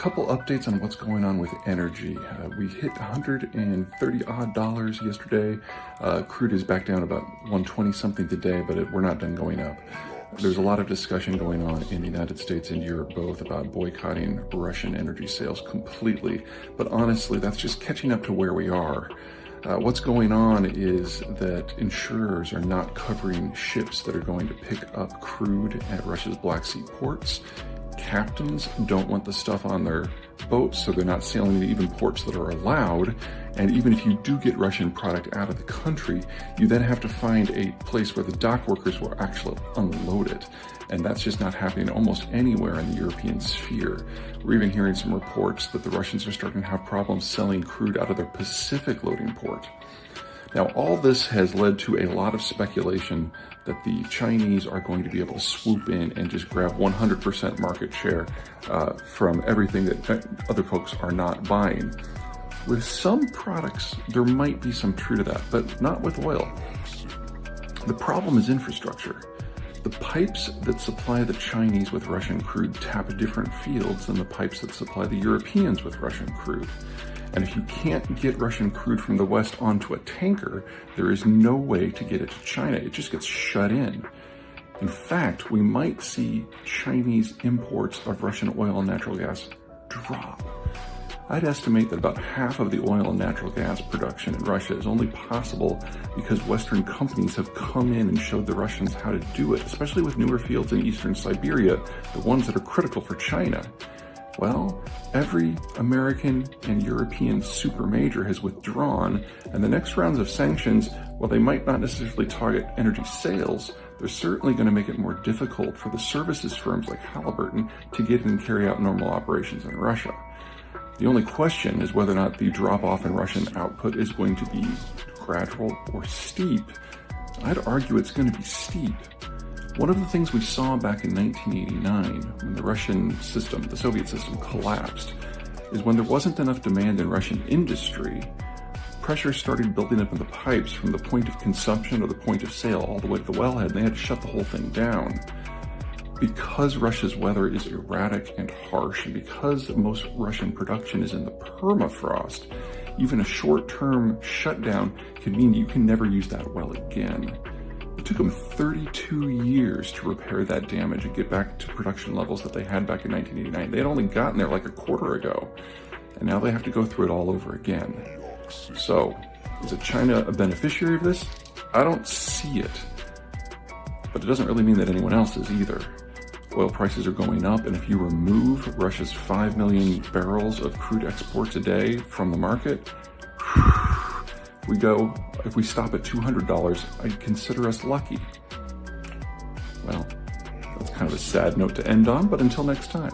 couple updates on what's going on with energy. We hit $130 odd yesterday. Crude is back down about 120 something today, but we're not done going up. There's a lot of discussion going on in the United States and Europe both about boycotting Russian energy sales completely. But honestly, that's just catching up to where we are. What's going on is that insurers are not covering ships that are going to pick up crude at Russia's Black Sea ports. Captains don't want the stuff on their boats, so they're not sailing to even ports that are allowed. And even if you do get Russian product out of the country, you then have to find a place where the dock workers will actually unload it. And that's just not happening almost anywhere in the European sphere. We're even hearing some reports that the Russians are starting to have problems selling crude out of their Pacific loading port. Now, all this has led to a lot of speculation that the Chinese are going to be able to swoop in and just grab 100% market share from everything that other folks are not buying. With some products, there might be some truth to that, but not with oil. The problem is infrastructure. The pipes that supply the Chinese with Russian crude tap different fields than the pipes that supply the Europeans with Russian crude. And if you can't get Russian crude from the West onto a tanker, there is no way to get it to China. It just gets shut in. In fact, we might see Chinese imports of Russian oil and natural gas drop. I'd estimate that about half of the oil and natural gas production in Russia is only possible because Western companies have come in and showed the Russians how to do it, especially with newer fields in eastern Siberia, the ones that are critical for China. Well, every American and European super major has withdrawn, and the next rounds of sanctions, while they might not necessarily target energy sales, they're certainly going to make it more difficult for the services firms like Halliburton to get in and carry out normal operations in Russia. The only question is whether or not the drop-off in Russian output is going to be gradual or steep. I'd argue it's going to be steep. One of the things we saw back in 1989, when the Russian system, the Soviet system, collapsed, is when there wasn't enough demand in Russian industry, pressure started building up in the pipes from the point of consumption or the point of sale all the way to the wellhead, and they had to shut the whole thing down. Because Russia's weather is erratic and harsh, and because most Russian production is in the permafrost, even a short-term shutdown can mean you can never use that well again. It took them 32 years to repair that damage and get back to production levels that they had back in 1989. They had only gotten there like a quarter ago, and now they have to go through it all over again. So, is China a beneficiary of this? I don't see it, but it doesn't really mean that anyone else is either. Oil prices are going up, and if you remove Russia's 5 million barrels of crude exports a day from the market, if we stop at $200, I'd consider us lucky. Well, that's kind of a sad note to end on, but until next time.